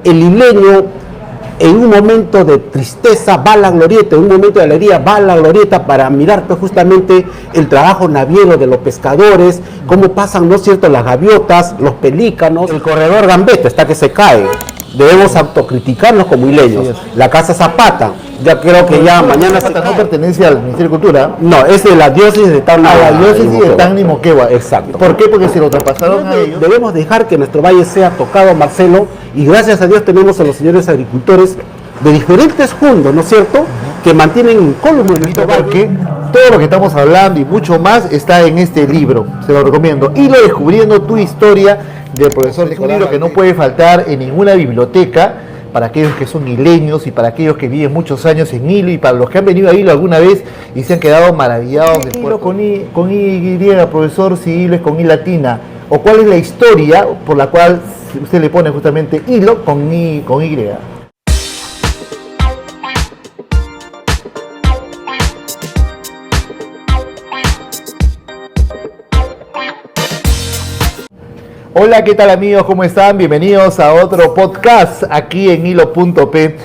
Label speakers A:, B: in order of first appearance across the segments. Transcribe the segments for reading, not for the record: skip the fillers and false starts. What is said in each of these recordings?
A: El isleño en un momento de tristeza va a la glorieta, en un momento de alegría va a la glorieta para mirar pues, justamente el trabajo naviero de los pescadores, cómo pasan, ¿no es cierto?, las gaviotas, los pelícanos, el corredor gambeta está que se cae. Debemos autocriticarnos como isleños. La Casa Zapata, ya creo que ya mañana
B: Zapata no pertenece al Ministerio de Cultura.
A: No, es de la diócesis de Tacna.
B: A la diócesis de Tacna y Moquegua.
A: Exacto.
B: ¿Por qué? Porque se lo traspasaron a ellos.
A: Debemos dejar que nuestro valle sea tocado, Marcelo, y gracias a Dios tenemos a los señores agricultores de diferentes fundos, ¿no es cierto?, que mantienen incólume en nuestro valle.
B: Porque todo lo que estamos hablando y mucho más está en este libro, se lo recomiendo. Hilo descubriendo tu historia, del profesor Nicolás. Un libro que no puede faltar en ninguna biblioteca para aquellos que son hileños y para aquellos que viven muchos años en Hilo y para los que han venido a Hilo alguna vez y se han quedado maravillados del puerto. Con Y, profesor, si Hilo es con I latina, o cuál es la historia por la cual usted le pone justamente Hilo con Y. Hola, ¿qué tal amigos? ¿Cómo están? Bienvenidos a otro podcast aquí en hilo.p.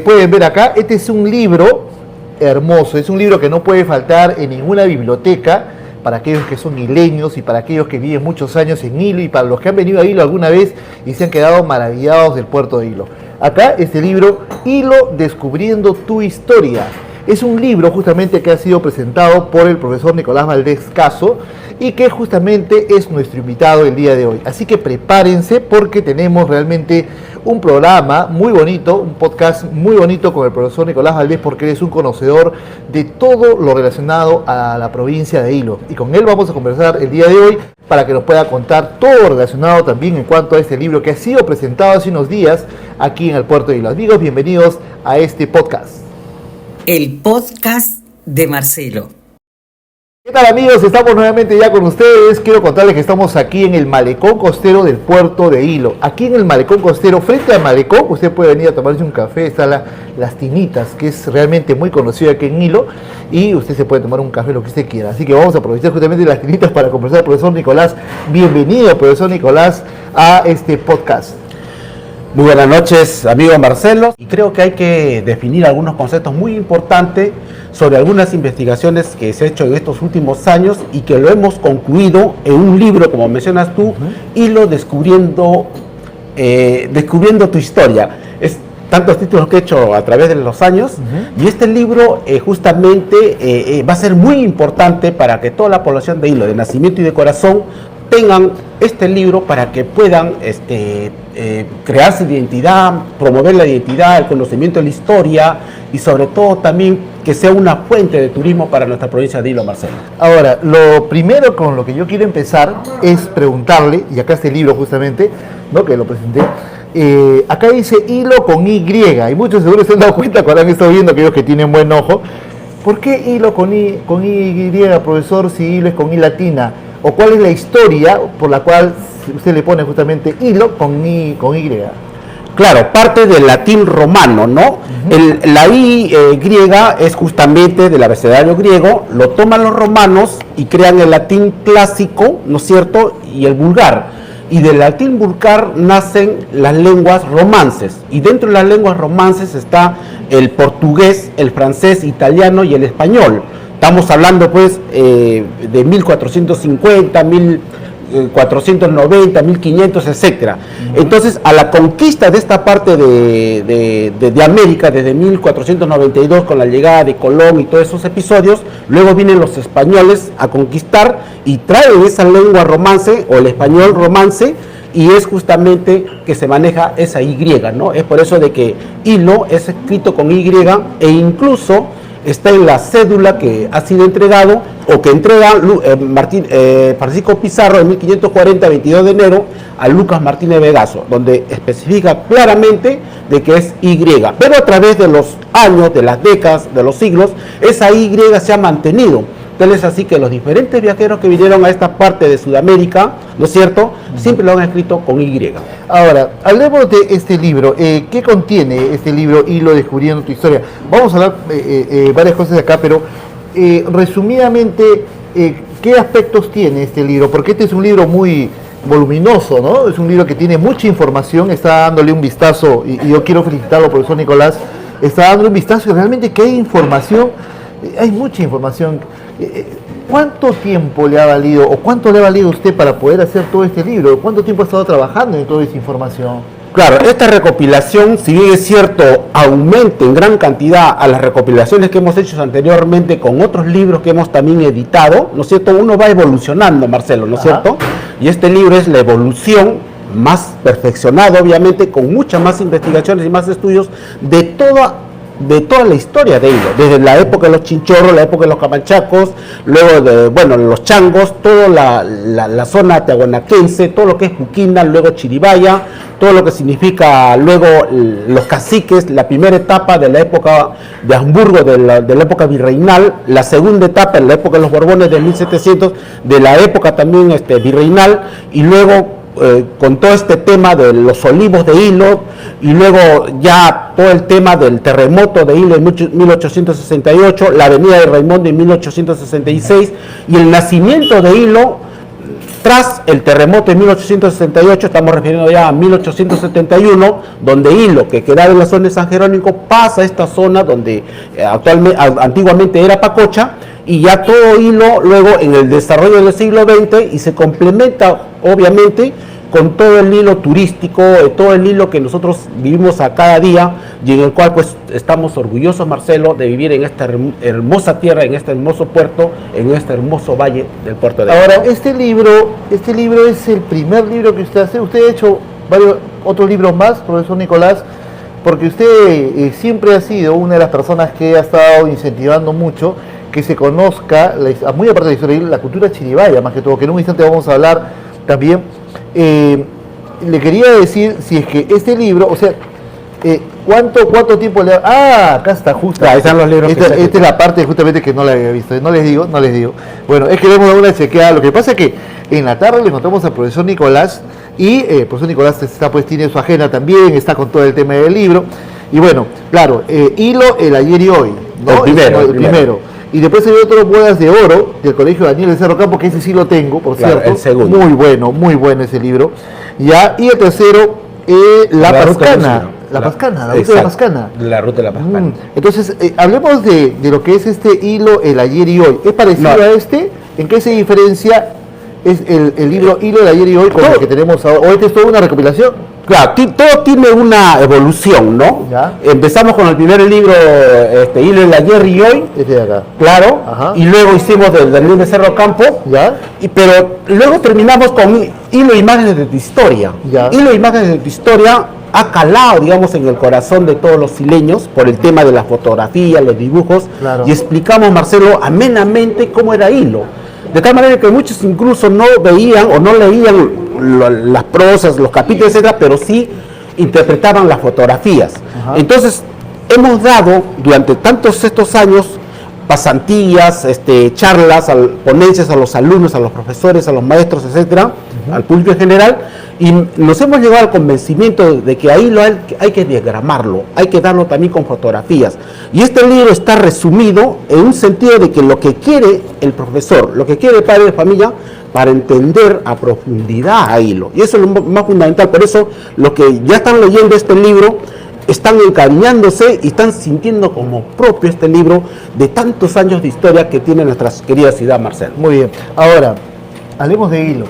B: Pueden ver acá, este es un libro hermoso, es un libro que no puede faltar en ninguna biblioteca para aquellos que son hileños y para aquellos que viven muchos años en Hilo y para los que han venido a Hilo alguna vez y se han quedado maravillados del puerto de Hilo. Acá este libro, Hilo descubriendo tu historia. Es un libro justamente que ha sido presentado por el profesor Nicolás Valdés Caso y que justamente es nuestro invitado el día de hoy. Así que prepárense porque tenemos realmente un programa muy bonito, un podcast muy bonito con el profesor Nicolás Valdés porque él es un conocedor de todo lo relacionado a la provincia de Hilo. Y con él vamos a conversar el día de hoy para que nos pueda contar todo relacionado también en cuanto a este libro que ha sido presentado hace unos días aquí en el puerto de Hilo. Amigos, bienvenidos a este podcast.
C: El podcast de Marcelo.
B: ¿Qué tal amigos? Estamos nuevamente ya con ustedes. Quiero contarles que estamos aquí en el malecón costero del puerto de Hilo. Aquí en el malecón costero, frente al malecón, usted puede venir a tomarse un café. Está Las Tinitas, que es realmente muy conocido aquí en Hilo. Y usted se puede tomar un café, lo que usted quiera. Así que vamos a aprovechar justamente Las Tinitas para conversar con el profesor Nicolás. Bienvenido, profesor Nicolás, a este podcast.
A: Muy buenas noches, amigo Marcelo. Y creo que hay que definir algunos conceptos muy importantes sobre algunas investigaciones que se han hecho en estos últimos años y que lo hemos concluido en un libro, como mencionas tú, Hilo descubriendo tu historia. Es tantos títulos que he hecho a través de los años y este libro justamente va a ser muy importante para que toda la población de Hilo, de nacimiento y de corazón, tengan este libro para que puedan crearse identidad, promover la identidad, el conocimiento de la historia y sobre todo también que sea una fuente de turismo para nuestra provincia de Hilo, Marcelo.
B: Ahora, lo primero con lo que yo quiero empezar es preguntarle, y acá está el libro justamente, ¿no?, que lo presenté, acá dice Hilo con Y, y muchos seguro se han dado cuenta cuando han estado viendo aquellos que tienen buen ojo. ¿Por qué Hilo con Y, profesor, si Hilo es con I latina? ¿O cuál es la historia por la cual usted le pone justamente Hilo con Y?
A: Claro, parte del latín romano, ¿no? La Y griega es justamente del abecedario griego, lo toman los romanos y crean el latín clásico, ¿no es cierto?, y el vulgar. Y del latín vulgar nacen las lenguas romances. Y dentro de las lenguas romances está el portugués, el francés, italiano y el español. Estamos hablando pues de 1450, 1490, 1500, etcétera. Entonces, a la conquista de esta parte de América, desde 1492, con la llegada de Colón y todos esos episodios, luego vienen los españoles a conquistar y traen esa lengua romance, o el español romance, y es justamente que se maneja esa Y, ¿no? Es por eso de que Hilo es escrito con Y e incluso está en la cédula que ha sido entregado o que entrega Francisco Pizarro en 1540, 22 de enero, a Lucas Martínez Vegaso, donde especifica claramente de que es Y. Pero a través de los años, de las décadas, de los siglos, esa Y se ha mantenido. Tal es así que los diferentes viajeros que vinieron a esta parte de Sudamérica, ¿no es cierto?, siempre lo han escrito con Y.
B: Ahora, hablemos de este libro. ¿Qué contiene este libro, Hilo descubriendo tu historia? Vamos a hablar varias cosas de acá, pero resumidamente, ¿qué aspectos tiene este libro? Porque este es un libro muy voluminoso, ¿no? Es un libro que tiene mucha información, está dándole un vistazo, y yo quiero felicitarlo, profesor Nicolás, está dándole un vistazo y realmente que hay información, hay mucha información. ¿Cuánto tiempo le ha valido, o cuánto le ha valido a usted para poder hacer todo este libro? ¿Cuánto tiempo ha estado trabajando en toda esta información?
A: Claro, esta recopilación, si bien es cierto, aumenta en gran cantidad a las recopilaciones que hemos hecho anteriormente con otros libros que hemos también editado, ¿no es cierto? Uno va evolucionando, Marcelo, ¿no es cierto? Y este libro es la evolución más perfeccionado, obviamente, con muchas más investigaciones y más estudios de toda la historia de Hilo, desde la época de los chinchorros, la época de los camanchacos, luego de, bueno, los changos, toda la zona tehuanaquense, todo lo que es Juquina, luego Chiribaya, todo lo que significa luego los caciques, la primera etapa de la época de Hamburgo, de la época virreinal, la segunda etapa en la época de los Borbones de 1700, de la época también virreinal, y luego con todo este tema de los olivos de Hilo, y luego ya todo el tema del terremoto de Hilo en 1868, la avenida de Raimundo en 1866, y el nacimiento de Hilo tras el terremoto de 1868, estamos refiriendo ya a 1871, donde Hilo, que quedaba en la zona de San Jerónimo, pasa a esta zona donde antiguamente era Pacocha, y ya todo Hilo luego en el desarrollo del siglo XX, y se complementa obviamente con todo el hilo turístico, todo el hilo que nosotros vivimos a cada día, y en el cual pues estamos orgullosos, Marcelo, de vivir en esta hermosa tierra, en este hermoso puerto, en este hermoso valle del puerto de
B: Ahora, este libro es el primer libro que usted hace. Usted ha hecho varios otros libros más, profesor Nicolás, porque usted siempre ha sido una de las personas que ha estado incentivando mucho que se conozca, muy aparte de la historia, la cultura chiribaya, más que todo, que en un instante vamos a hablar también. Le quería decir, si es que este libro, o sea, ¿cuánto tiempo le ha... acá está justo.
A: Ahí están los libros.
B: Esta es la parte justamente que no la había visto. No les digo. Bueno, es que debemos dar una chequeada. Lo que pasa es que en la tarde le encontramos al profesor Nicolás, y el profesor Nicolás tiene su agenda también, está con todo el tema del libro. Y bueno, claro, Hilo, el ayer y hoy, ¿no?
A: El primero.
B: Y después hay otro, Bodas de Oro, del Colegio Daniel de Cerro Campo, que ese sí lo tengo, por
A: claro,
B: cierto.
A: el segundo.
B: Muy bueno ese libro. Ya, y el tercero, La Pascana. La Pascana, la ruta de la Pascana.
A: La ruta de la Pascana.
B: Entonces, hablemos de lo que es este Hilo, el ayer y hoy. ¿Es parecido a este? ¿En qué se diferencia es el libro Hilo, el ayer y hoy con el que tenemos ahora? ¿O este es toda una recopilación?
A: Claro, todo tiene una evolución, ¿no?
B: ¿Ya?
A: Empezamos con el primer libro, Hilo, el ayer y hoy.
B: Este de acá.
A: Claro.
B: Ajá.
A: Y luego hicimos del Daniel de Cerro Campo.
B: ¿Ya?
A: Pero luego terminamos con Hilo, imágenes de tu historia.
B: Ya.
A: Hilo, imágenes de tu historia ha calado, digamos, en el corazón de todos los sileños por el tema de la fotografía, los dibujos.
B: Claro.
A: Y explicamos, Marcelo, amenamente cómo era Hilo. De tal manera que muchos incluso no veían o no leían las prosas, los capítulos, etcétera, pero sí interpretaban las fotografías.
B: Ajá.
A: Entonces, hemos dado durante tantos estos años pasantías, charlas, ponencias a los alumnos, a los profesores, a los maestros, etcétera, al público en general, y nos hemos llegado al convencimiento de que ahí hay que diagramarlo, hay que darlo también con fotografías. Y este libro está resumido en un sentido de que lo que quiere el profesor, lo que quiere el padre de familia, para entender a profundidad a Hilo. Y eso es lo más fundamental. Por eso los que ya están leyendo este libro están encariñándose y están sintiendo como propio este libro de tantos años de historia que tiene nuestra querida ciudad, Marcelo.
B: Muy bien. Ahora, hablemos de Hilo.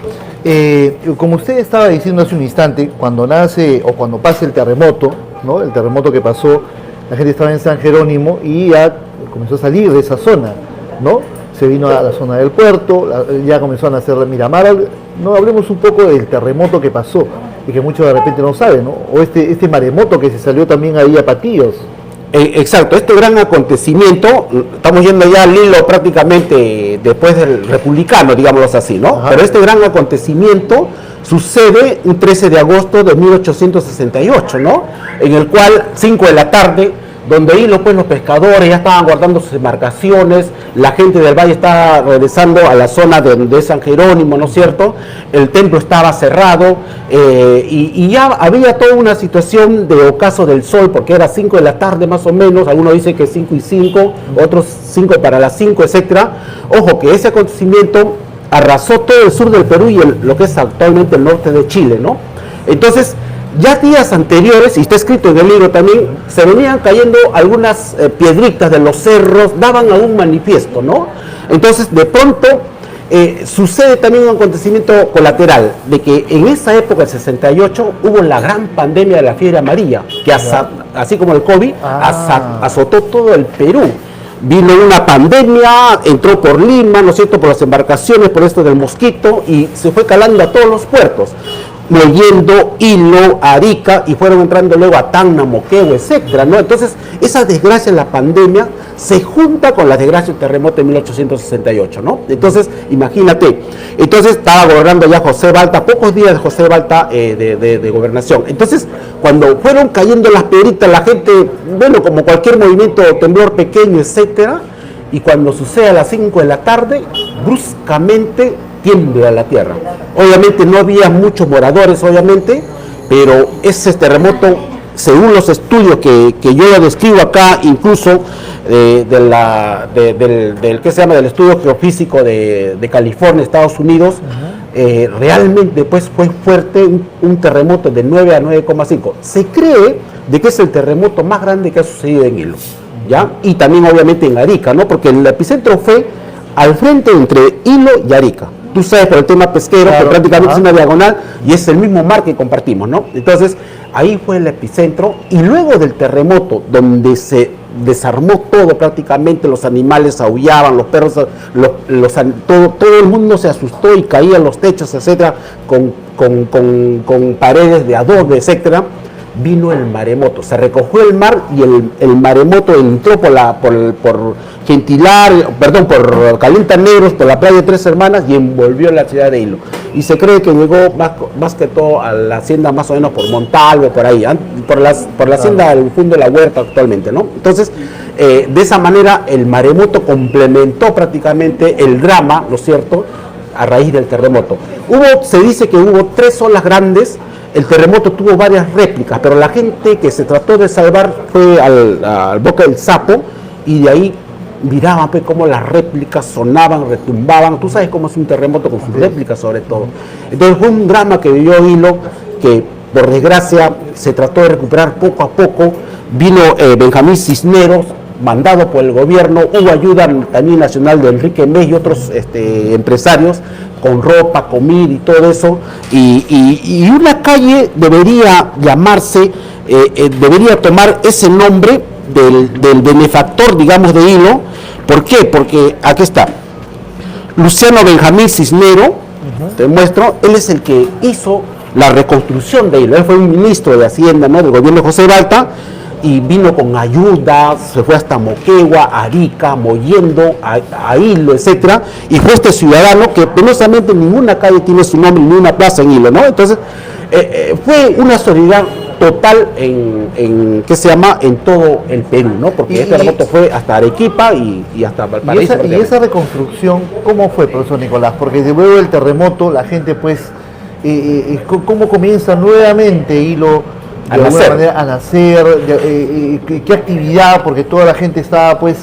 B: Como usted estaba diciendo hace un instante, cuando nace o cuando pasa el terremoto, ¿no? El terremoto que pasó, la gente estaba en San Jerónimo y ya comenzó a salir de esa zona, ¿no? Se vino a la zona del puerto, ya comenzó a nacer Miramar. No, hablemos un poco del terremoto que pasó y que muchos de repente no saben, ¿no? O este maremoto que se salió también ahí a Patillos.
A: Exacto, este gran acontecimiento, estamos yendo ya al hilo prácticamente después del republicano, digámoslo así, ¿no?
B: Ajá.
A: Pero este gran acontecimiento sucede un 13 de agosto de 1868, ¿no? En el cual, 5 de la tarde, donde Hilo, pues los pescadores ya estaban guardando sus embarcaciones, la gente del valle estaba regresando a la zona de San Jerónimo, ¿no es cierto? El templo estaba cerrado y ya había toda una situación de ocaso del sol, porque era 5 de la tarde más o menos, algunos dicen que 5 y 5, otros 5 para las 5, etcétera. Ojo, que ese acontecimiento arrasó todo el sur del Perú y lo que es actualmente el norte de Chile, ¿no? Entonces, ya días anteriores, y está escrito en el libro también, se venían cayendo algunas piedritas de los cerros, daban algún manifiesto, ¿no? Entonces, de pronto, sucede también un acontecimiento colateral, de que en esa época, el 68, hubo la gran pandemia de la fiebre amarilla, que así como el COVID, azotó todo el Perú. Vino una pandemia, entró por Lima, ¿no es cierto?, por las embarcaciones, por esto del mosquito, y se fue calando a todos los puertos, Mollendo, Hilo, Arica, y fueron entrando luego a Tacna, Moquegua, etcétera, ¿no? Entonces, esa desgracia de la pandemia se junta con la desgracia del terremoto de 1868, ¿no? Entonces, imagínate, entonces estaba gobernando ya José Balta, pocos días de José Balta de gobernación. Entonces, cuando fueron cayendo las piedritas, la gente, bueno, como cualquier movimiento, temblor pequeño, etcétera, y cuando sucede a las 5 de la tarde, bruscamente tiembla la tierra. Obviamente no había muchos moradores, obviamente, pero ese terremoto, según los estudios que yo lo describo acá, incluso del que se llama del estudio geofísico de California, Estados Unidos, realmente pues fue fuerte, un terremoto de 9 a 9,5. Se cree de que es el terremoto más grande que ha sucedido en Hilo, ¿ya? Y también obviamente en Arica, ¿no? Porque el epicentro fue al frente entre Hilo y Arica. Tú sabes, por el tema pesquero, claro, que prácticamente es una diagonal y es el mismo mar que compartimos, ¿no? Entonces, ahí fue el epicentro, y luego del terremoto, donde se desarmó todo prácticamente, los animales aullaban, los perros, todo el mundo se asustó y caían los techos, etcétera, con paredes de adobe, etcétera. Vino el maremoto, se recogió el mar y el maremoto entró por Calienta Negros, por la playa de Tres Hermanas, y envolvió la ciudad de Hilo. Y se cree que llegó más que todo a la hacienda más o menos por Montalvo, por ahí, por la hacienda del fondo de la Huerta actualmente, ¿no? Entonces, de esa manera el maremoto complementó prácticamente el drama, ¿no es cierto?, a raíz del terremoto. Se dice que hubo 3 olas grandes. El terremoto tuvo varias réplicas, pero la gente que se trató de salvar fue al Boca del Sapo, y de ahí miraban pues cómo las réplicas sonaban, retumbaban. Tú sabes cómo es un terremoto con sus réplicas sobre todo. Entonces fue un drama que vivió Hilo, que por desgracia se trató de recuperar poco a poco. Vino Benjamín Cisneros, mandado por el gobierno, hubo ayuda también nacional de Enrique Mez y otros empresarios, con ropa, comida y todo eso, y una calle debería llamarse, debería tomar ese nombre del benefactor, digamos, de Hilo. ¿Por qué? Porque aquí está, Luciano Benjamín Cisnero, te muestro, él es el que hizo la reconstrucción de Hilo, él fue un ministro de Hacienda, ¿no?, del gobierno de José Balta, y vino con ayuda, se fue hasta Moquegua, Arica, Mollendo, a Hilo, etcétera, y fue este ciudadano que penosamente ninguna calle tiene su nombre, ni una plaza en Hilo, ¿no? Entonces, fue una solidaridad total en todo el Perú, ¿no? Porque este terremoto fue hasta Arequipa y hasta Valparaíso.
B: ¿Y esa reconstrucción cómo fue, profesor Nicolás? Porque luego del terremoto, la gente pues, ¿cómo comienza nuevamente Hilo de alguna manera a nacer? ¿Qué actividad? Porque toda la gente estaba pues,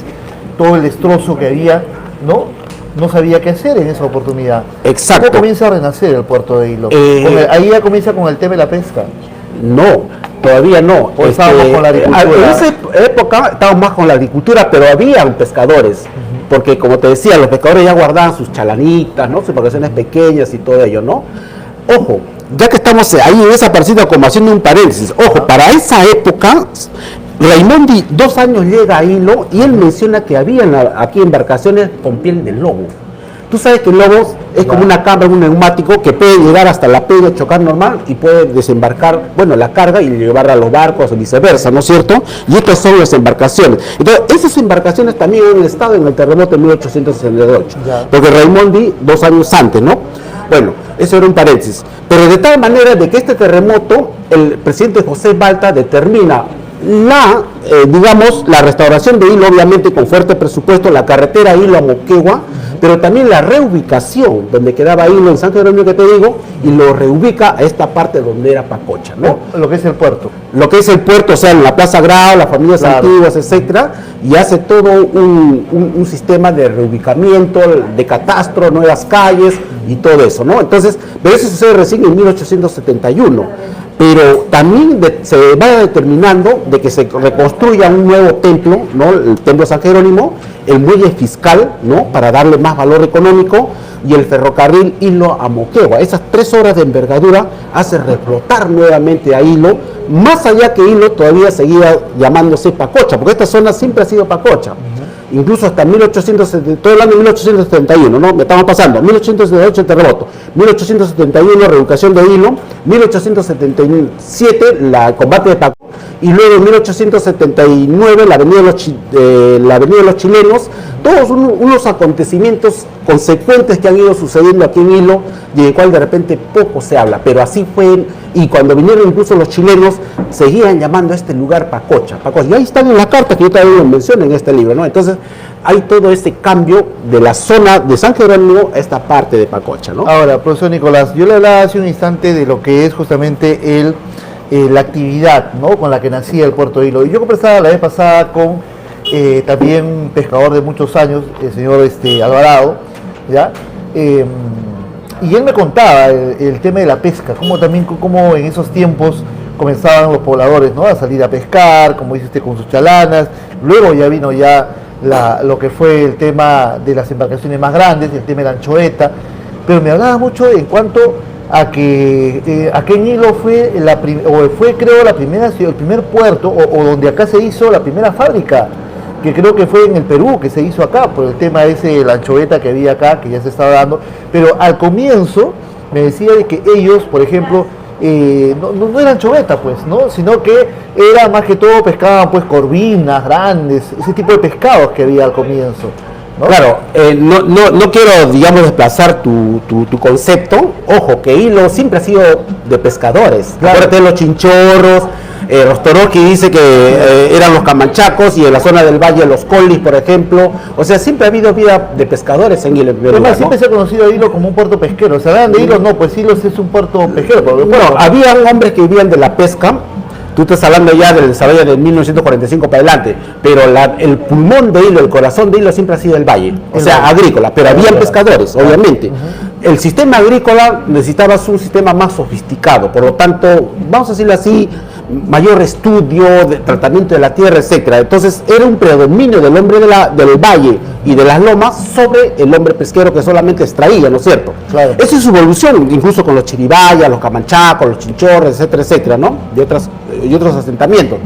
B: todo el destrozo que había, no sabía qué hacer en esa oportunidad.
A: Exacto.
B: ¿Cómo comienza a renacer el puerto de Hilo? Ahí ya comienza con el tema de la pesca.
A: No, todavía no.
B: ¿O estábamos con la agricultura?
A: En esa época estábamos más con la agricultura, pero habían pescadores, porque como te decía, los pescadores ya guardaban sus chalanitas, ¿no?, sus embarcaciones pequeñas y todo ello, ¿no? Ojo, ya que estamos ahí en esa partida, como haciendo un paréntesis, ojo, para esa época, Raimondi 2 años llega a Hilo y él menciona que habían aquí embarcaciones con piel de lobo. Tú sabes que el lobo es como una cámara, un neumático que puede llegar hasta la peña, chocar normal y puede desembarcar, bueno, la carga y llevarla a los barcos o viceversa, ¿no es cierto? Y estas son las embarcaciones. Entonces, esas embarcaciones también han estado en el terremoto de 1868, porque Raimondi 2 años antes, ¿no? Bueno, eso era un paréntesis. Pero de tal manera de que este terremoto, el presidente José Balta determina digamos, la restauración de Hilo, obviamente con fuerte presupuesto, la carretera Hilo a Moquegua, pero también la reubicación, donde quedaba Hilo en San Jerónimo que te digo, y lo reubica a esta parte donde era Pacocha, ¿no?
B: Lo que es el puerto.
A: Lo que es el puerto, o sea, en la Plaza Grau, las familias antiguas, etcétera, y hace todo un sistema de reubicamiento, de catastro, nuevas calles y todo eso, ¿no? Entonces, pero eso sucede recién en 1871. Pero también se va determinando de que se reconstruya un nuevo templo, ¿no? El templo San Jerónimo, el muelle fiscal, ¿no? Para darle más valor económico, y el ferrocarril Hilo a Moquegua. Esas 3 horas de envergadura hace reflotar nuevamente a Hilo, más allá que Hilo todavía seguía llamándose Pacocha, porque esta zona siempre ha sido Pacocha. Incluso hasta 1870, todo el año 1871, ¿no? Me estamos pasando, 1878 el terremoto, 1871 reeducación de Hilo, 1877 el combate de Paco, y luego en 1879 la avenida de los Chilenos, todos unos acontecimientos consecuentes que han ido sucediendo aquí en Hilo, y del cual de repente poco se habla, pero así fue, y cuando vinieron incluso los chilenos, seguían llamando a este lugar Pacocha, Pacocha, y ahí están en la carta que yo también lo menciono en este libro, ¿no? Entonces, hay todo este cambio de la zona de San Jerónimo a esta parte de Pacocha, ¿no?
B: Ahora, profesor Nicolás, yo le hablaba hace un instante de lo que es justamente la actividad, ¿no? Con la que nacía el puerto de Hilo. Y yo conversaba la vez pasada con también un pescador de muchos años, el señor Alvarado, ¿ya? Y él me contaba el tema de la pesca, cómo en esos tiempos comenzaban los pobladores, ¿no? A salir a pescar, como dice usted, con sus chalanas. Luego ya vino lo que fue el tema de las embarcaciones más grandes, el tema de la anchoeta, pero me hablaba mucho en cuanto a que aquí en Hilo fue creo la primera ciudad, el primer puerto, o donde acá se hizo la primera fábrica, que creo que fue en el Perú, que se hizo acá, por el tema ese de la anchoeta que había acá, que ya se estaba dando, pero al comienzo me decía de que ellos, por ejemplo, no era anchoveta, pues, ¿no? Sino que era más que todo pescaban pues corvinas grandes, ese tipo de pescados que había al comienzo, ¿no?
A: Claro, no quiero, digamos, desplazar tu concepto. Ojo, que Hilo siempre ha sido de pescadores.
B: Claro.
A: Acuérdate de los chinchorros, Rostoroski dice que eran los camanchacos, y en la zona del valle los colis, por ejemplo. O sea, siempre ha habido vida de pescadores en Hilo.
B: Además, siempre se ha conocido a Hilo como un puerto pesquero. ¿Se hablan de Hilo? No, pues Hilo es un puerto pesquero.
A: Bueno, había hombres que vivían de la pesca. Tú estás hablando ya del desarrollo de 1945 para adelante, pero el pulmón de Hilo, el corazón de Hilo siempre ha sido el valle, o sea, agrícola, pero habían pescadores, obviamente. El sistema agrícola necesitaba un sistema más sofisticado, por lo tanto, vamos a decirlo así, mayor estudio, de tratamiento de la tierra, etcétera. Entonces era un predominio del hombre del valle y de las lomas sobre el hombre pesquero que solamente extraía, ¿no es cierto?
B: Claro.
A: Esa es su evolución, incluso con los chiribayas, los camanchacos, los chinchorros, etcétera, etcétera, ¿no? Y otros asentamientos.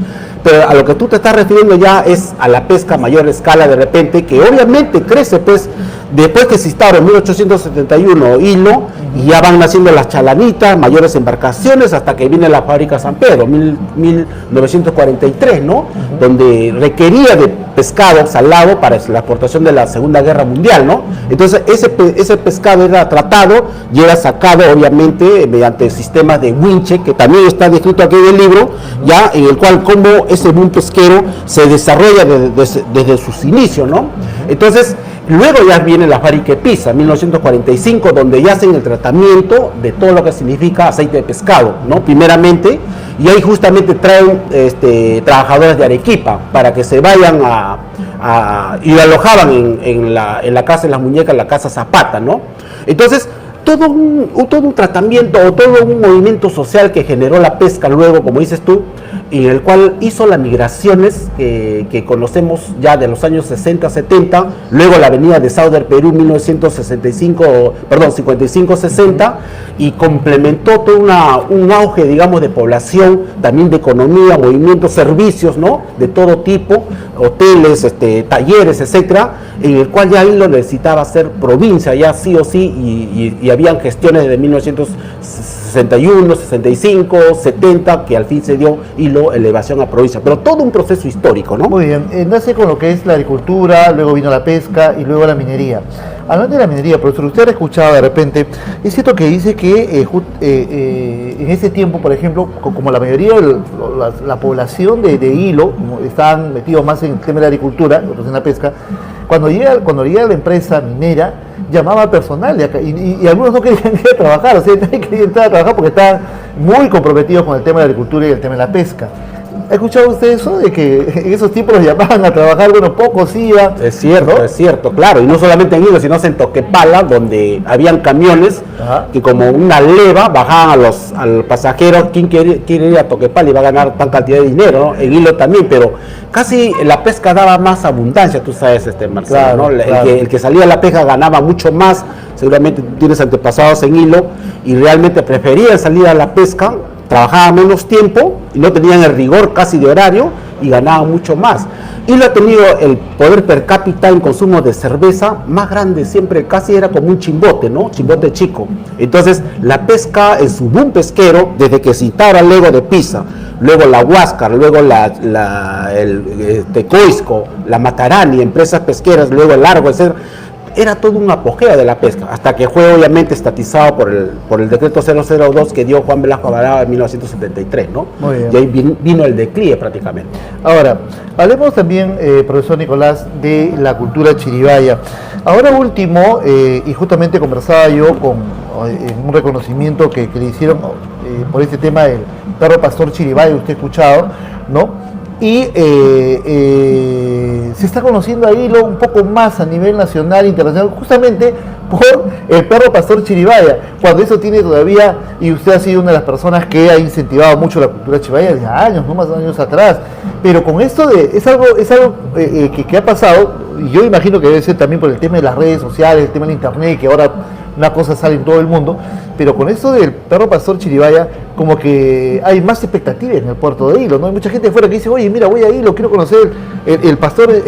A: Pero a lo que tú te estás refiriendo ya es a la pesca a mayor escala de repente, que obviamente crece pues después que se instauró en 1871 Hilo, y ya van naciendo las chalanitas, mayores embarcaciones, hasta que viene la fábrica San Pedro, 1943, ¿no? Donde requería de pescado salado para la exportación de la Segunda Guerra Mundial, ¿no? Entonces ese pescado era tratado y era sacado obviamente mediante sistemas de winche, que también está descrito aquí en el libro, ya en el cual cómo ese boom pesquero se desarrolla desde sus inicios, ¿no? Entonces, luego ya viene la fábrica de Pisa, 1945, donde ya hacen el tratamiento de todo lo que significa aceite de pescado, ¿no? Primeramente, y ahí justamente traen trabajadores de Arequipa para que se vayan y lo alojaban en la casa de las muñecas, la casa Zapata, ¿no? Entonces, todo un tratamiento o todo un movimiento social que generó la pesca luego, como dices tú, en el cual hizo las migraciones que conocemos ya de los años 60, 70, luego la avenida de Sauder Perú 55-60, y complementó todo un auge, digamos, de población, también de economía, movimientos, servicios, ¿no? De todo tipo, hoteles, talleres, etcétera, en el cual ya Hilo necesitaba ser provincia, ya sí o sí, y habían gestiones desde 1961, 65, 70, que al fin se dio Hilo elevación a provincia, pero todo un proceso histórico, ¿no?
B: Muy bien, nace con lo que es la agricultura, luego vino la pesca y luego la minería. hablando de la minería, profesor, usted ha escuchado de repente, es cierto que dice que en ese tiempo, por ejemplo, como la mayoría de la población de Hilo estaban metidos más en el tema de la agricultura, otros en la pesca, cuando llega la empresa minera, llamaba al personal de acá, y algunos no querían ir a trabajar, o sea, nadie quería entrar a trabajar porque estaban muy comprometidos con el tema de la agricultura y el tema de la pesca. ¿Ha escuchado usted eso? De que en esos tiempos los llamaban a trabajar, bueno, pocos iban.
A: Es cierto,
B: ¿no?
A: es cierto, claro, y no solamente en Hilo, sino en Toquepala, donde habían camiones que como una leva bajaban al pasajero, ¿quién quiere ir a Toquepala y va a ganar tan cantidad de dinero? ¿No? En Hilo también, pero casi la pesca daba más abundancia, tú sabes, Marcelo,
B: Claro,
A: ¿no?
B: claro.
A: El que salía a la pesca ganaba mucho más, seguramente tienes antepasados en Hilo, y realmente preferían salir a la pesca, trabajaban menos tiempo y no tenían el rigor casi de horario y ganaban mucho más. Hilo ha tenido el poder per cápita en consumo de cerveza más grande siempre, casi era como un Chimbote, ¿no? Chimbote chico. Entonces, la pesca en su boom pesquero, desde que se instaura el Lego de Pisa, luego la Huáscar, luego el Tecoisco, la Matarani, empresas pesqueras, luego el Largo, etc., era todo un apogeo de la pesca, hasta que fue obviamente estatizado por el decreto 002 que dio Juan Velasco Alvarado en 1973, ¿no?
B: Muy bien.
A: Y ahí vino el declive prácticamente.
B: Ahora, hablemos también, profesor Nicolás, de la cultura chiribaya. Ahora último, y justamente conversaba yo en un reconocimiento que le hicieron por este tema del perro pastor chiribaya, usted ha escuchado, ¿no? Y se está conociendo a Hilo un poco más a nivel nacional e internacional, justamente por el perro pastor chiribaya, cuando eso tiene todavía, y usted ha sido una de las personas que ha incentivado mucho la cultura chiribaya desde años, no más de años atrás, pero con esto es algo que ha pasado, y yo imagino que debe ser también por el tema de las redes sociales, el tema del internet, que ahora una cosa sale en todo el mundo, pero con esto del perro pastor chiribaya, como que hay más expectativa en el puerto de Hilo, ¿no? Hay mucha gente de fuera que dice, oye, mira, voy a Hilo, quiero conocer el pastor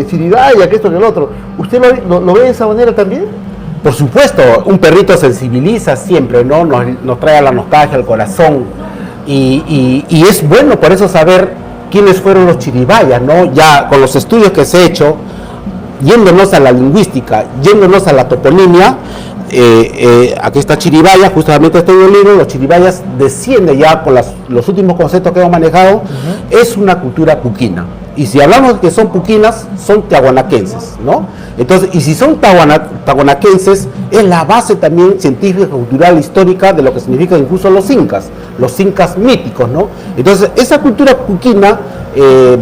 B: chiribaya, que esto, que el otro. ¿Usted lo ve de esa manera también?
A: Por supuesto, un perrito sensibiliza siempre, ¿no? Nos trae a la nostalgia, al corazón, y es bueno por eso saber quiénes fueron los chiribayas, ¿no? Ya con los estudios que se ha hecho, yéndonos a la lingüística, yéndonos a la toponimia, aquí está Chiribaya, justamente este libro, los chiribayas descienden ya con los últimos conceptos que hemos manejado, es una cultura puquina. Y si hablamos de que son puquinas, son tiahuanaquenses, ¿no? Entonces, y si son tiahuanaquenses, es la base también científica, cultural, histórica de lo que significan incluso los incas míticos, ¿no? Entonces, esa cultura puquina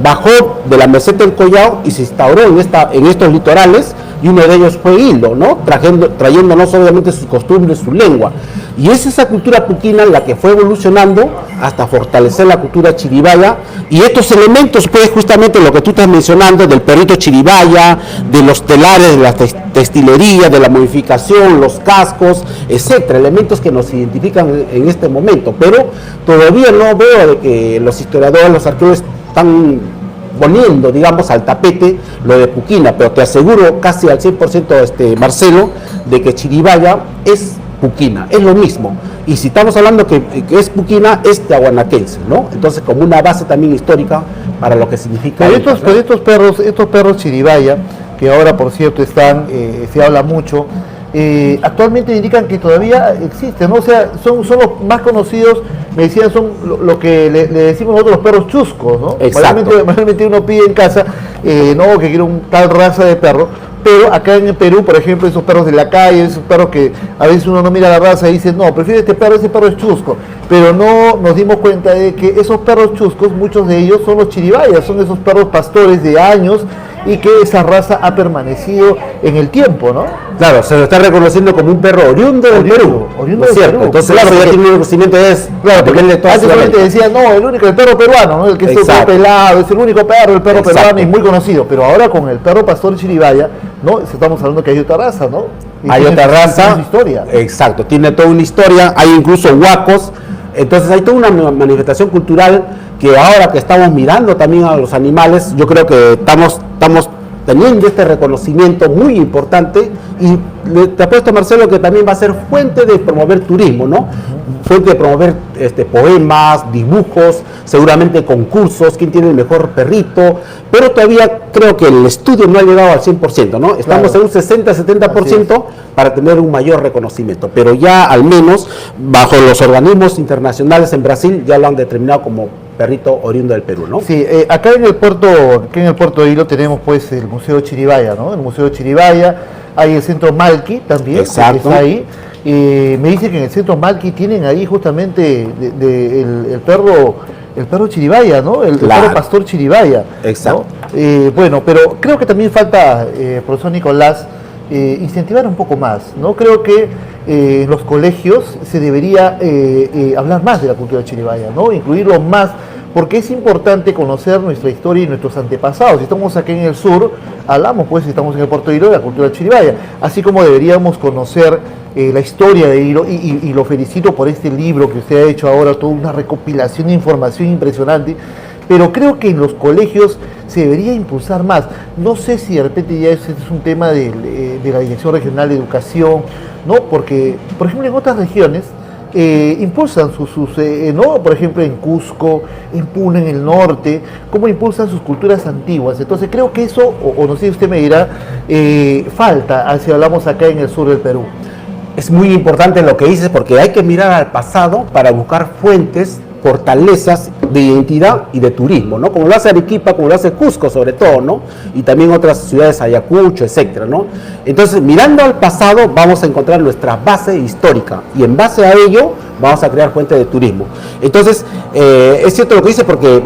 A: bajó de la meseta del Collao y se instauró en estos litorales, y uno de ellos fue Hilo, ¿no? Trayéndonos obviamente sus costumbres, su lengua. Y es esa cultura puquina la que fue evolucionando hasta fortalecer la cultura chiribaya, y estos elementos, pues justamente lo que tú estás mencionando, del perrito chiribaya, de los telares, de la textilería, de la modificación, los cascos, etcétera, elementos que nos identifican en este momento. Pero todavía no veo de que los historiadores, los arqueólogos están poniendo, digamos, al tapete lo de puquina, pero te aseguro casi al 100%, Marcelo, de que chiribaya es puquina, es lo mismo. Y si estamos hablando que es puquina, es tiahuanaquense, ¿no? Entonces, como una base también histórica para lo que significa.
B: Pero estos perros chiribaya, que ahora por cierto están, se habla mucho, actualmente indican que todavía existen, ¿no? O sea, son los más conocidos, me decían, son lo que le decimos nosotros los perros chuscos, ¿no?
A: Exacto.
B: Mayormente uno pide en casa, no, que quiere un tal raza de perro, pero acá en el Perú, por ejemplo, esos perros de la calle, esos perros que a veces uno no mira la raza y dice, no, prefiero ese perro es chusco, pero no nos dimos cuenta de que esos perros chuscos, muchos de ellos son los chiribayas, son esos perros pastores de años, y que esa raza ha permanecido en el tiempo, ¿no?
A: Claro, se lo está reconociendo como un perro oriundo del Perú.
B: Oriundo
A: ¿no es
B: del
A: cierto?
B: Perú.
A: Entonces,
B: Claro,
A: eso ya
B: porque-
A: tiene un reconocimiento,
B: Claro, porque antes solamente decía, no, el perro peruano, ¿no? El que es
A: Exacto.
B: pelado, es el único perro, el perro
A: Exacto.
B: peruano, y muy conocido. Pero ahora con el perro pastor chiribaya, ¿no? Estamos hablando que hay otra raza, ¿no? Y
A: Hay
B: tiene
A: otra raza.
B: tiene su historia.
A: Exacto, tiene toda una historia, hay incluso huacos. Entonces hay toda una manifestación cultural que ahora que estamos mirando también a los animales, yo creo que estamos teniendo este reconocimiento muy importante, y te apuesto, Marcelo, que también va a ser fuente de promover turismo, ¿no? fuente de promover poemas, dibujos, seguramente concursos, quién tiene el mejor perrito, pero todavía creo que el estudio no ha llegado al 100%, ¿no? Estamos en un 60-70% para tener un mayor reconocimiento, pero ya al menos bajo los organismos internacionales en Brasil ya lo han determinado como perrito oriundo del Perú, ¿no?
B: Sí, acá en el puerto de Hilo tenemos pues el Museo Chiribaya, ¿no? El Museo Chiribaya, hay el Centro Malqui también,
A: exacto,
B: que está ahí. Me dice que en el Centro Malqui tienen ahí justamente el perro Chiribaya, ¿no? El perro pastor Chiribaya.
A: Exacto.
B: ¿No? Bueno, pero creo que también falta, profesor Nicolás, incentivar un poco más, ¿no? Creo que en los colegios se debería hablar más de la cultura chiribaya, ¿no? Incluirlo más, porque es importante conocer nuestra historia y nuestros antepasados. Si estamos aquí en el sur, hablamos pues, si estamos en el Puerto de Hilo, de la cultura chiribaya, así como deberíamos conocer la historia de Hilo, y lo felicito por este libro que usted ha hecho ahora, toda una recopilación de información impresionante. Pero creo que en los colegios se debería impulsar más. No sé si de repente ya ese es un tema de la Dirección Regional de Educación, ¿no? Porque, por ejemplo, en otras regiones impulsan ¿no? Por ejemplo, en Cusco, en Puno, en el norte, cómo impulsan sus culturas antiguas. Entonces creo que eso, o no sé si usted me dirá, falta si hablamos acá en el sur del Perú.
A: Es muy importante lo que dices porque hay que mirar al pasado para buscar fuentes, fortalezas de identidad y de turismo, ¿no? Como lo hace Arequipa, como lo hace Cusco sobre todo, ¿no? Y también otras ciudades, Ayacucho, etcétera, ¿no? Entonces, mirando al pasado, vamos a encontrar nuestra base histórica y en base a ello vamos a crear fuentes de turismo. Entonces, es cierto lo que dice porque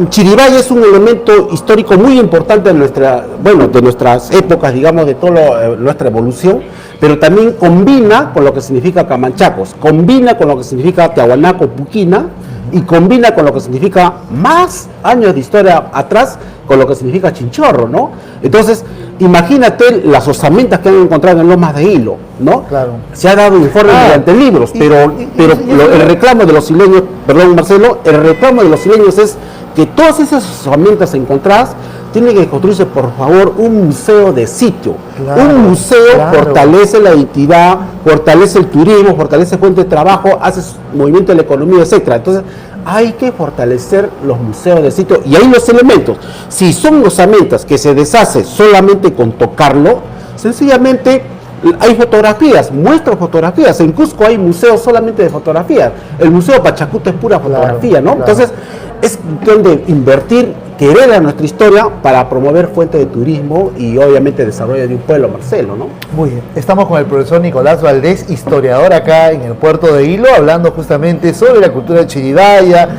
A: Chiribaya es un elemento histórico muy importante de nuestras épocas, digamos, de toda nuestra evolución, pero también combina con lo que significa Camanchacos, combina con lo que significa Tiahuanaco, Puquina, y combina con lo que significa más años de historia atrás, con lo que significa Chinchorro, ¿no? Entonces, imagínate las osamentas que han encontrado en Lomas de Hilo, ¿no?
B: Claro.
A: Se ha dado informes mediante libros, pero el reclamo de los isleños, perdón Marcelo, el reclamo de los isleños es que todas esas osamentas encontradas tiene que construirse, por favor, un museo de sitio. Claro, un museo fortalece la identidad, fortalece el turismo, fortalece fuente de trabajo, hace movimiento de la economía, etcétera. Entonces, hay que fortalecer los museos de sitio y ahí los elementos. Si son osamentas que se deshace solamente con tocarlo, sencillamente hay fotografías, muestro fotografías. En Cusco hay museos solamente de fotografía. El Museo Pachacuta es pura fotografía, ¿no? Claro. Entonces, es cuestión de invertir, querer a nuestra historia para promover fuentes de turismo y obviamente desarrollo de un pueblo, Marcelo, ¿no?
B: Muy bien, estamos con el profesor Nicolás Valdés, historiador acá en el Puerto de Hilo, hablando justamente sobre la cultura chiribaya,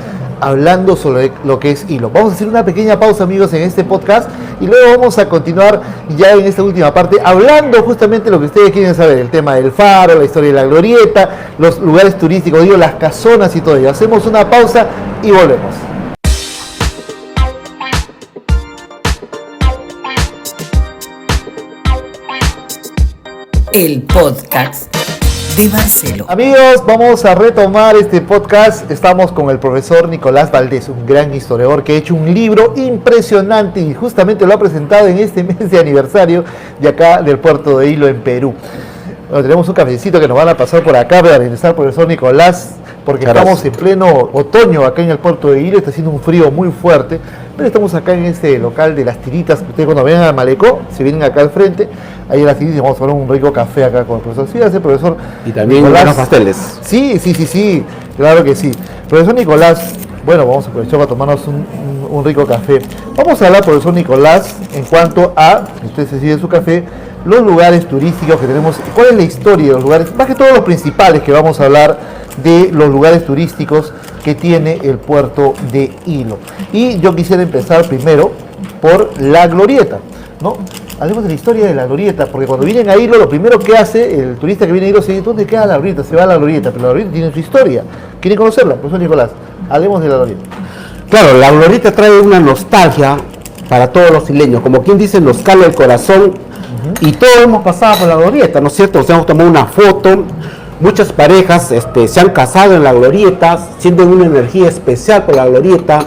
B: hablando sobre lo que es Hilo. Vamos a hacer una pequeña pausa, amigos, en este podcast y luego vamos a continuar ya en esta última parte hablando justamente lo que ustedes quieren saber, el tema del faro, la historia de la glorieta, los lugares turísticos, digo, las casonas y todo ello. Hacemos una pausa y volvemos.
C: El podcast de Marcelo.
B: Amigos, vamos a retomar este podcast. Estamos con el profesor Nicolás Valdés, un gran historiador que ha hecho un libro impresionante y justamente lo ha presentado en este mes de aniversario de acá del Puerto de Hilo en Perú. Bueno, tenemos un cafecito que nos van a pasar por acá para regresar, profesor Nicolás, porque estamos en pleno otoño acá en el Puerto de Hilo, está haciendo un frío muy fuerte, pero estamos acá en este local de las tiritas. Ustedes cuando vengan al Malecó, si vienen acá al frente, ahí en las tiritas vamos a tomar un rico café acá con el profesor. Sí, hace profesor.
A: Y también unos pasteles.
B: Sí, claro que sí. Profesor Nicolás, bueno, vamos a aprovechar para tomarnos un rico café. Vamos a hablar, profesor Nicolás, en cuanto a, usted se sirve su café, los lugares turísticos que tenemos. ¿Cuál es la historia de los lugares? Más que todos los principales que vamos a hablar de los lugares turísticos que tiene el Puerto de Hilo. Y yo quisiera empezar primero por la glorieta, ¿no? Hablemos de la historia de la glorieta, porque cuando vienen a Hilo, lo primero que hace el turista que viene a Hilo es decir, ¿dónde queda la glorieta? Se va a la glorieta, pero la glorieta tiene su historia. ¿Quieren conocerla? Profesor Nicolás, hablemos de la glorieta.
A: Claro, la glorieta trae una nostalgia para todos los isleños, como quien dice, nos cala el corazón, y todos hemos pasado por la glorieta, ¿no es cierto? O sea, hemos tomado una foto. Muchas parejas se han casado en la glorieta, sienten una energía especial por la glorieta.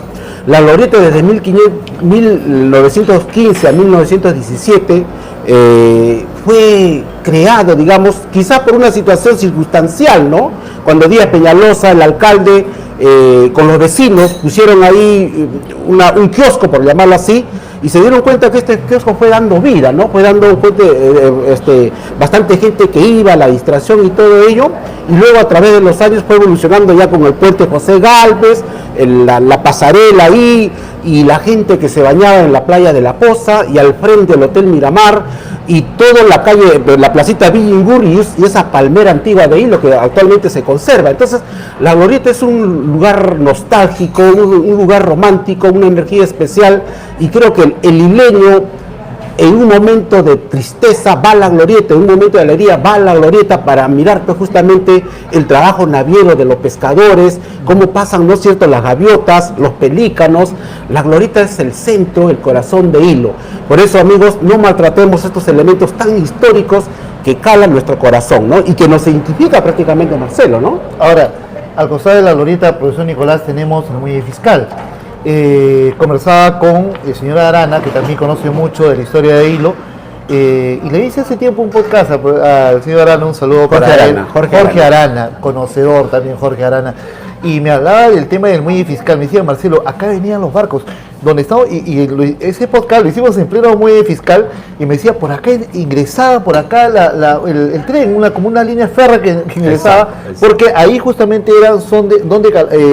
A: La glorieta desde 1915 a 1917 fue creado, digamos, quizá por una situación circunstancial, ¿no? Cuando Díaz Peñalosa, el alcalde, con los vecinos, pusieron ahí un kiosco, por llamarlo así, y se dieron cuenta que este kiosco fue dando vida, ¿no? Fue dando bastante gente que iba, la distracción y todo ello, y luego a través de los años fue evolucionando ya con el puente José Gálvez, la pasarela ahí, y la gente que se bañaba en la playa de La Poza, y al frente del Hotel Miramar, y toda la calle, la placita Villingur, y esa palmera antigua de hilo que actualmente se conserva. Entonces, la Glorieta es un lugar nostálgico, un lugar romántico, una energía especial, y creo que el hileño, en un momento de tristeza va a la Glorieta, en un momento de alegría va a la Glorieta para mirar pues, justamente el trabajo naviero de los pescadores, cómo pasan, ¿no es cierto?, las gaviotas, los pelícanos. La Glorieta es el centro, el corazón de Hilo. Por eso, amigos, no maltratemos estos elementos tan históricos que calan nuestro corazón, ¿no? Y que nos identifica prácticamente Marcelo, ¿no?
B: Ahora, al costado de la Glorieta, profesor Nicolás, tenemos el muelle fiscal. Conversaba con el señor Arana, que también conoce mucho de la historia de Hilo, y le hice hace tiempo un podcast al señor Arana, un saludo para él. Jorge Arana, conocedor también Jorge Arana, y me hablaba del tema del muelle fiscal. Me decía, Marcelo, acá venían los barcos, donde estamos, ese podcast lo hicimos en pleno muelle fiscal, y me decía, por acá ingresaba, por acá el tren, como una línea férrea que ingresaba, exacto. Porque ahí justamente donde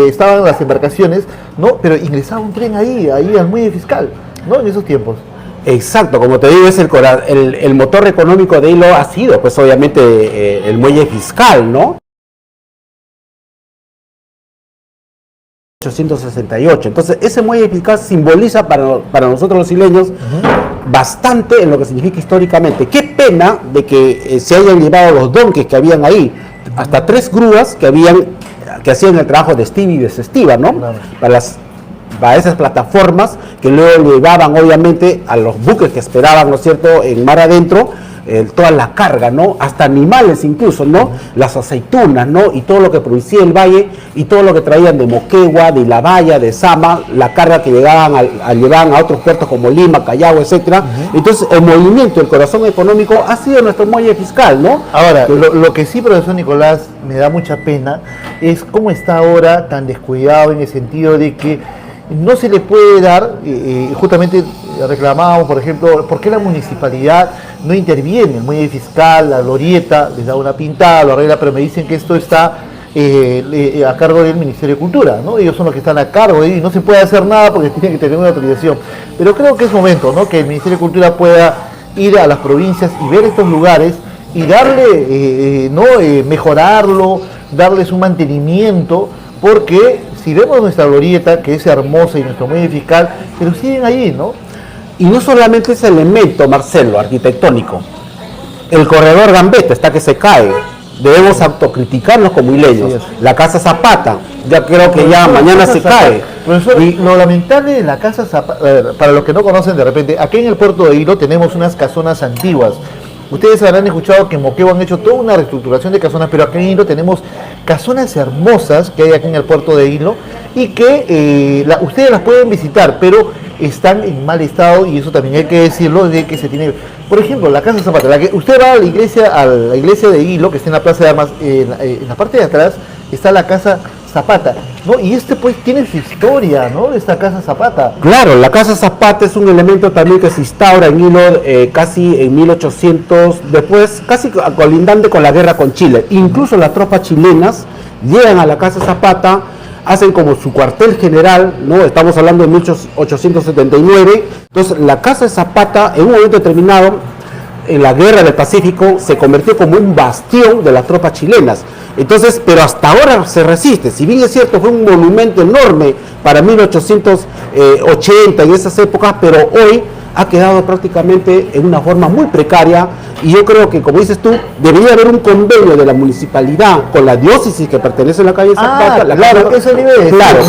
B: estaban las embarcaciones, ¿no? Pero ingresaba un tren ahí al muelle fiscal, ¿no? En esos tiempos.
A: Exacto, como te digo, es el motor económico de Hilo ha sido, pues obviamente, el muelle fiscal, ¿no? 1868. Entonces, ese muelle fiscal simboliza para nosotros los hileños bastante en lo que significa históricamente. Qué pena de que se hayan llevado los donques que habían ahí, hasta 3 grúas que hacían el trabajo de estiva y desestiva, ¿no? Claro. Para esas plataformas que luego llevaban obviamente a los buques que esperaban, ¿no es cierto?, en mar adentro, toda la carga, ¿no? Hasta animales incluso, ¿no? Las aceitunas, ¿no? Y todo lo que producía el valle y todo lo que traían de Moquegua, de Ilabaya, de Sama, la carga que llevaban a otros puertos como Lima, Callao, etcétera. Entonces, el movimiento, el corazón económico ha sido nuestro muelle fiscal, ¿no?
B: Ahora, lo que sí, profesor Nicolás, me da mucha pena es cómo está ahora tan descuidado en el sentido de que no se le puede dar, justamente reclamábamos, por ejemplo, ¿por qué la municipalidad no interviene? El muelle fiscal, la Glorieta, les da una pintada, lo arregla, pero me dicen que esto está a cargo del Ministerio de Cultura, ¿no? Ellos son los que están a cargo de ello y no se puede hacer nada porque tienen que tener una autorización. Pero creo que es momento, ¿no?, que el Ministerio de Cultura pueda ir a las provincias y ver estos lugares y darle, mejorarlo, darles un mantenimiento, porque si vemos nuestra Glorieta, que es hermosa, y nuestro muelle fiscal, pero siguen ahí, ¿no?
A: Y no solamente ese elemento, Marcelo, arquitectónico. El corredor Gambetta está que se cae. Debemos autocriticarnos como hileños. La Casa Zapata, ya creo que ya mañana se cae.
B: Profesor, y lo lamentable de la Casa Zapata, para los que no conocen de repente, aquí en el puerto de Hilo tenemos unas casonas antiguas. Ustedes habrán escuchado que en Moquegua han hecho toda una reestructuración de casonas, pero aquí en Hilo tenemos casonas hermosas que hay aquí en el puerto de Hilo y que ustedes las pueden visitar, pero están en mal estado, y eso también hay que decirlo, de que se tiene. Por ejemplo, la Casa Zapata, usted va a la iglesia de Hilo, que está en la Plaza de Armas, en la parte de atrás está la Casa Zapata, ¿no? Y pues tiene su historia, ¿no?, esta Casa Zapata.
A: Claro, la Casa Zapata es un elemento también que se instaura en Hilo casi en 1800, después casi colindante con la guerra con Chile. Incluso las tropas chilenas llegan a la Casa Zapata, hacen como su cuartel general, ¿no? Estamos hablando de 1879. Entonces, la Casa Zapata, en un momento determinado, en la guerra del Pacífico, se convirtió como un bastión de las tropas chilenas. Entonces, pero hasta ahora se resiste. Si bien es cierto, fue un monumento enorme para 1880 y esas épocas, pero hoy ha quedado prácticamente en una forma muy precaria, y yo creo que, como dices tú, debería haber un convenio de la municipalidad con la diócesis que pertenece a la calle Zapata.
B: Claro, eso le iba a decir. Claro,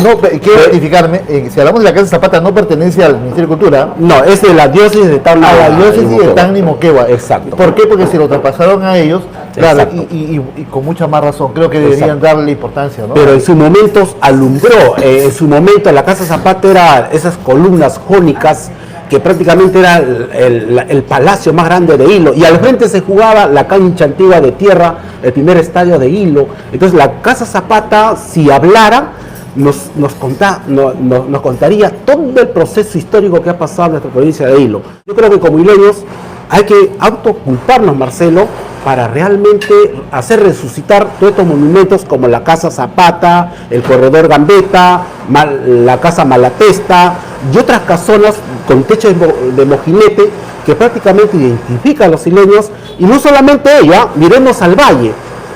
B: quiero rectificarme, si hablamos de la Casa Zapata, no pertenece al Ministerio de Cultura.
A: No, es de la diócesis de Tacna.
B: A la diócesis de Tacna y Moquegua.
A: Exacto.
B: ¿Por qué? Porque se lo traspasaron a ellos, claro, y con mucha más razón. Creo que deberían darle importancia, ¿no?
A: Pero en su momento alumbró, en su momento la Casa Zapata era esas columnas jónicas que prácticamente era el palacio más grande de Hilo, y al frente se jugaba la cancha antigua de tierra, el primer estadio de Hilo. Entonces la Casa Zapata, si hablara, nos contaría todo el proceso histórico que ha pasado en nuestra provincia de Hilo. Yo creo que como hileños hay que autoculparnos, Marcelo, para realmente hacer resucitar todos estos monumentos como la Casa Zapata, el Corredor Gambetta, la Casa Malatesta y otras casonas con techo de mojinete que prácticamente identifican a los hileños. Y no solamente ella, miremos al valle.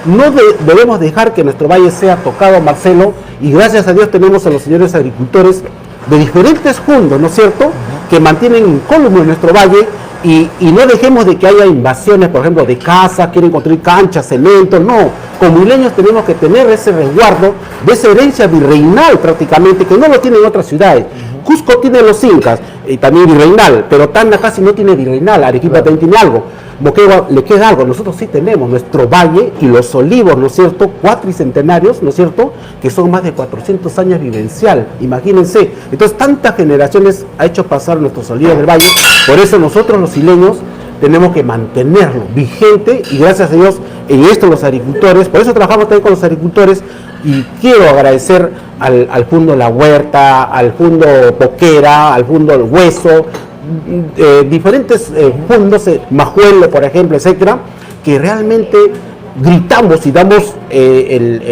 A: No debemos dejar que nuestro valle sea tocado, Marcelo, y gracias a Dios tenemos a los señores agricultores de diferentes fundos, ¿no es cierto?, que mantienen incólume en nuestro valle, y no dejemos de que haya invasiones, por ejemplo, de casas, quieren construir canchas, cemento. No, como hileños tenemos que tener ese resguardo de esa herencia virreinal prácticamente, que no lo tienen otras ciudades. Cusco tiene los incas, y también virreinal, pero Tacna casi no tiene virreinal, Arequipa también tiene algo, Moquegua le queda algo. Nosotros sí tenemos nuestro valle y los olivos, ¿no es cierto?, cuatricentenarios, ¿no es cierto?, que son más de 400 años vivencial, imagínense. Entonces, tantas generaciones ha hecho pasar nuestros olivos del valle, por eso nosotros los hileños tenemos que mantenerlo vigente, y gracias a Dios en esto los agricultores, por eso trabajamos también con los agricultores, y quiero agradecer al Fundo La Huerta, al Fundo Poquera, al Fundo El Hueso, diferentes fondos, Majuelo, por ejemplo, etcétera, que realmente gritamos y damos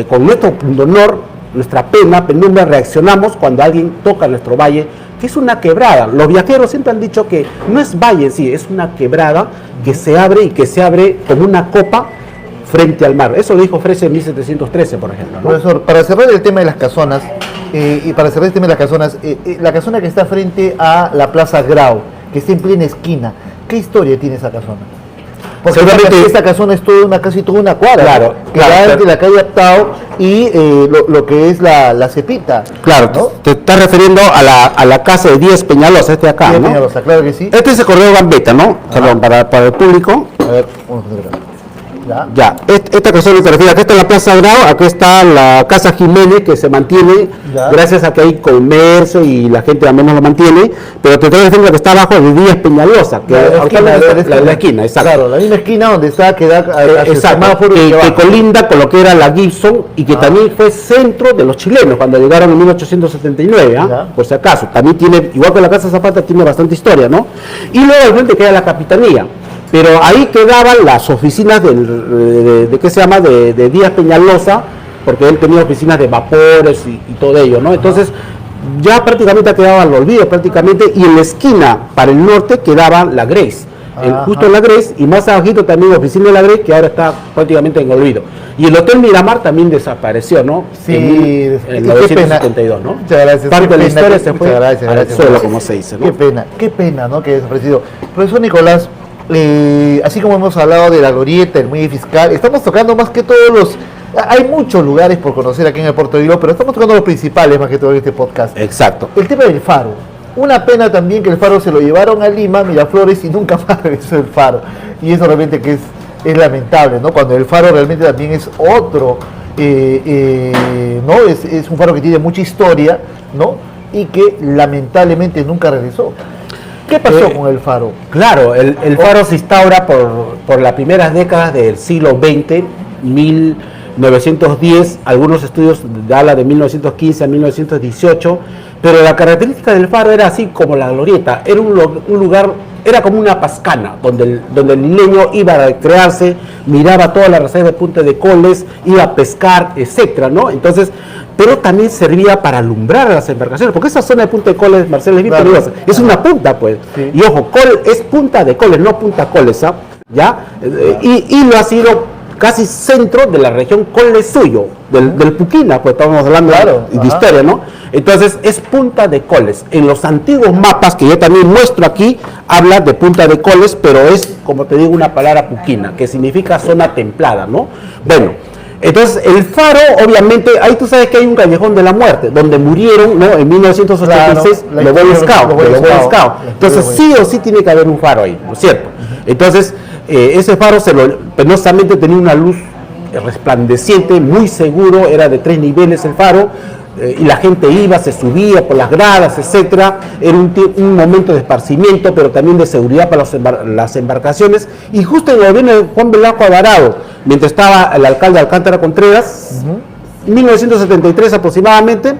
A: con nuestro honor, nuestra penumbra, reaccionamos cuando alguien toca nuestro valle, que es una quebrada. Los viajeros siempre han dicho que no es valle en sí, es una quebrada que se abre, y que se abre como una copa frente al mar. Eso lo dijo Frese en 1713, por ejemplo, ¿no?
B: Profesor, para cerrar el tema de las casonas, la casona que está frente a la Plaza Grau, que está en plena esquina, ¿qué historia tiene esa casona? Porque esta casona es casi toda una cuadra,
A: claro,
B: ¿no?, que va entre la calle Aptao y lo que es la Cepita.
A: Claro, ¿no? Te estás refiriendo a la casa de Díaz Peñalosa, acá,
B: Díaz
A: ¿no?
B: Peñalosa, claro que sí.
A: Este es el Corredor Gambetta, ¿no? Perdón, para el público.
B: A ver, vamos a ver acá.
A: Ya, esta casona te refiere, acá está la Plaza Grau, aquí está la Casa Jiménez, que se mantiene gracias a que hay comercio y la gente al menos lo mantiene, pero te estoy diciendo que está abajo de Díaz Peñalosa, que la esquina, exacto.
B: Claro, la misma esquina donde está, que da
A: exacto, que colinda con lo que era la Gibson, y que también fue centro de los chilenos cuando llegaron en 1879, por si acaso. También tiene, igual que la Casa Zapata, tiene bastante historia, ¿no? Y luego al frente queda la Capitanía. Pero ahí quedaban las oficinas de ¿qué se llama?, de Díaz Peñalosa, porque él tenía oficinas de vapores y todo ello, ¿no? Entonces, ya prácticamente quedaba al olvido, prácticamente, y en la esquina, para el norte, quedaba la Grace. Justo en la Grace, y más abajito también la oficina de la Grace, que ahora está prácticamente en olvido. Y el Hotel Miramar también desapareció, ¿no?
B: Sí,
A: en 1972, ¿no?
B: Muchas gracias.
A: Parte de la historia se fue
B: al
A: suelo, como se dice, ¿no?
B: Qué pena, ¿no?, que haya desaparecido. Profesor Nicolás, así como hemos hablado de la Glorieta, el Muelle Fiscal, estamos tocando más que todos hay muchos lugares por conocer aquí en el Puerto de Hilo, pero estamos tocando los principales más que todo en este podcast.
A: Exacto.
B: El tema del faro. Una pena también que el faro se lo llevaron a Lima, Miraflores, y nunca más regresó el faro. Y eso realmente que es lamentable, ¿no? Cuando el faro realmente también es otro, ¿no? Es un faro que tiene mucha historia, ¿no? Y que lamentablemente nunca regresó. ¿Qué pasó con el faro?
A: Claro, el faro se instaura por las primeras décadas del siglo XX, 1910, algunos estudios hablan de 1915 a 1918, pero la característica del faro era así como la Glorieta, era un lugar, era como una pascana, donde el niño iba a recrearse, miraba toda la reserva de Punta de Coles, iba a pescar, etcétera, ¿no? Entonces, pero también servía para alumbrar a las embarcaciones, porque esa zona de Punta de Coles, Marcelo, es bien peligrosa, es una punta, pues, sí. Y ojo, es Punta de Coles, no Punta Coles, ¿ah? ¿Ya? Y lo ha sido casi centro de la región Colesuyo, del Puquina, pues estamos hablando de historia, ¿no? Entonces es Punta de Coles. En los antiguos mapas que yo también muestro aquí, habla de Punta de Coles, pero es, como te digo, una palabra Puquina, que significa zona templada, ¿no? Bueno, entonces el faro, obviamente, ahí tú sabes que hay un callejón de la muerte, donde murieron, ¿no?, en 1986 los Boy Scouts. Entonces sí o sí tiene que haber un faro ahí, ¿no es cierto? Entonces ese faro penosamente tenía una luz resplandeciente, muy seguro, era de 3 niveles el faro, y la gente iba, se subía por las gradas, etcétera. Era un momento de esparcimiento, pero también de seguridad para las embarcaciones. Y justo en el gobierno de Juan Velasco Alvarado, mientras estaba el alcalde Alcántara Contreras, 1973 aproximadamente,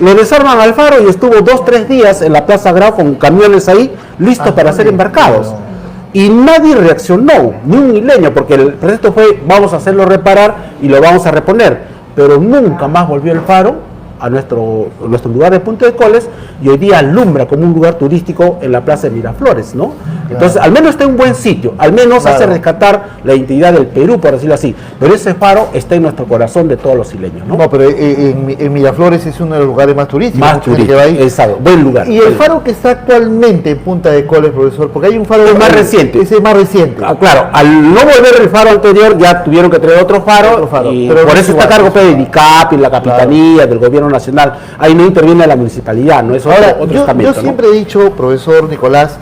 A: lo desarman al faro y estuvo 2-3 días en la Plaza Grau con camiones ahí listos para ser embarcados. Y nadie reaccionó, ni un isleño, porque el proyecto fue: vamos a hacerlo reparar y lo vamos a reponer. Pero nunca más volvió el faro a nuestro lugar de Punta de Coles, y hoy día alumbra como un lugar turístico en la Plaza de Miraflores, ¿no? Claro. Entonces, al menos está en un buen sitio, al menos hace rescatar la identidad del Perú, por decirlo así. Pero ese faro está en nuestro corazón de todos los isleños, ¿no?
B: No, pero en Miraflores es uno de los lugares más turísticos.
A: Más turístico, exacto, buen lugar.
B: Y el faro que está actualmente en Punta de Coles, profesor, porque hay un faro
A: más reciente.
B: Ese es más reciente.
A: Claro, al no volver el faro anterior, ya tuvieron que traer otro faro, y pero por eso está a cargo de INDICAP y la Capitanía, del Gobierno Nacional. Ahí no interviene la municipalidad, ¿no? Es otro estamento,
B: yo siempre he dicho, profesor Nicolás,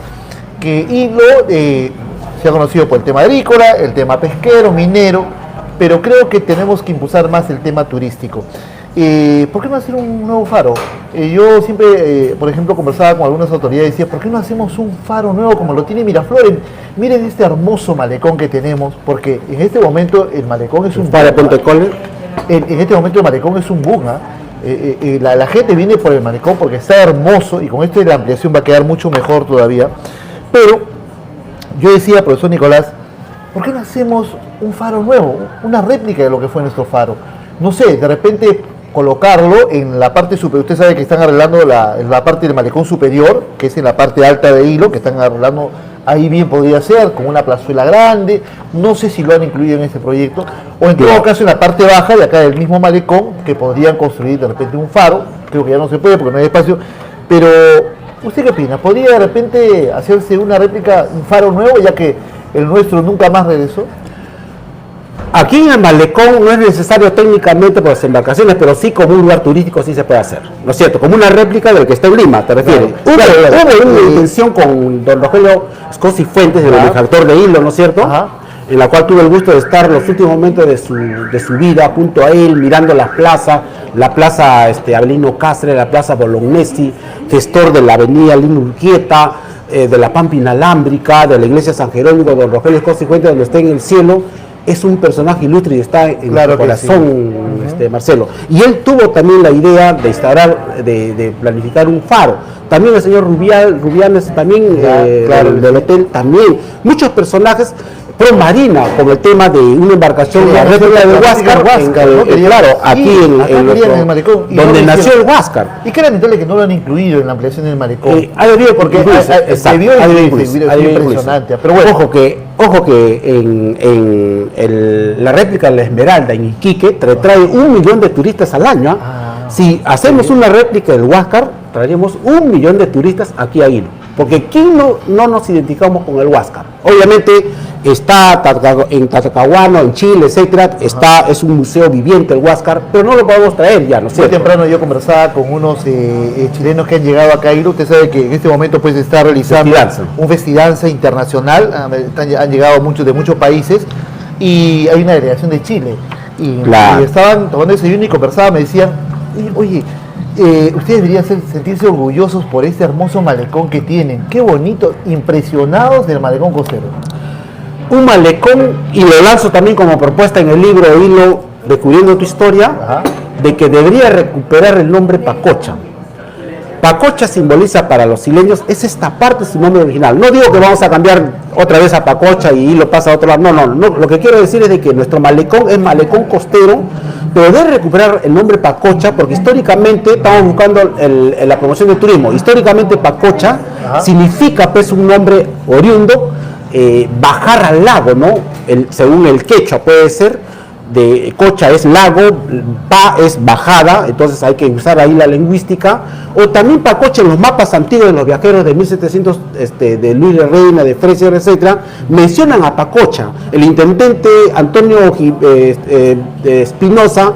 B: que Hilo se ha conocido por el tema agrícola, el tema pesquero, minero, pero creo que tenemos que impulsar más el tema turístico. ¿Por qué no hacer un nuevo faro? Yo siempre, por ejemplo, conversaba con algunas autoridades y decía: ¿por qué no hacemos un faro nuevo como lo tiene Miraflores? Miren este hermoso malecón que tenemos, porque en este momento el malecón es un boom.
A: ¿Para Punta de Coles?
B: En este momento el malecón es un boom, la gente viene por el malecón porque está hermoso, y con esto la ampliación va a quedar mucho mejor todavía. Pero yo decía, profesor Nicolás, ¿por qué no hacemos un faro nuevo, una réplica de lo que fue nuestro faro? No sé, de repente colocarlo en la parte superior. Usted sabe que están arreglando la parte del malecón superior, que es en la parte alta de Hilo, que están arreglando. Ahí bien podría ser, con una plazuela grande. No sé si lo han incluido en este proyecto, o en todo caso en la parte baja de acá del mismo malecón, que podrían construir de repente un faro. Creo que ya no se puede porque no hay espacio, pero ¿usted qué opina? ¿Podría de repente hacerse una réplica, un faro nuevo, ya que el nuestro nunca más regresó?
A: Aquí en el malecón no es necesario técnicamente por las embarcaciones, pero sí como un lugar turístico sí se puede hacer, ¿no es cierto? Como una réplica del que está en Lima, ¿te refieres? Hubo una intención con don Rogelio Scosi Fuentes, el benefactor de Hilo, ¿no es cierto? En la cual tuve el gusto de estar los últimos momentos de su vida junto a él, mirando la plaza Avelino Cáceres, la plaza Bolognesi, gestor de la avenida Lino Urquieta, de la Pampa Inalámbrica, de la iglesia San Jerónimo, don Rogelio Scosi Fuentes, donde está en el cielo. Es un personaje ilustre y está en el corazón, sí. Marcelo. Y él tuvo también la idea de instalar, de planificar un faro. También el señor Rubianes, también del hotel, también. Muchos personajes pro marina, con el tema de una embarcación, la réplica de Huáscar, claro, aquí en el malecón, donde nació el Huáscar.
B: Y que lamentable que no lo han incluido en la ampliación del malecón.
A: Ha debido, porque
B: se vio impresionante. Pero bueno,
A: ojo que en la réplica de la Esmeralda en Iquique trae 1 millón de turistas al año. Si hacemos una réplica del Huáscar, traeremos 1 millón de turistas aquí a Hilo. Porque ¿quién no nos identificamos con el Huáscar? Obviamente está en Talcahuano, en Chile, etcétera, es un museo viviente el Huáscar, pero no lo podemos traer ya, ¿no es cierto?
B: Muy temprano yo conversaba con unos chilenos que han llegado acá a Hilo. Usted sabe que en este momento pues está realizando un festidanza internacional, han llegado muchos de muchos países, y hay una delegación de Chile, y estaban tomando desayuno y conversaban, me decían: oye, ustedes deberían sentirse orgullosos por este hermoso malecón que tienen, qué bonito, impresionados del malecón costero.
A: Un malecón, y lo lanzo también como propuesta en el libro Hilo, Descubriendo tu Historia, de que debería recuperar el nombre Pacocha. Pacocha simboliza para los isleños, es esta parte de su nombre original. No digo que vamos a cambiar otra vez a Pacocha y Hilo pasa a otro lado, no, lo que quiero decir es de que nuestro malecón es malecón costero, pero debe recuperar el nombre Pacocha, porque históricamente estamos buscando la promoción del turismo. Históricamente Pacocha significa pues un nombre oriundo, bajar al lago, ¿no? Según el quechua puede ser, de cocha es lago, pa es bajada, entonces hay que usar ahí la lingüística. O también Pacocha en los mapas antiguos de los viajeros de 1700, de Luis de Reina, de Freser, etcétera, mencionan a Pacocha. El intendente Antonio Espinosa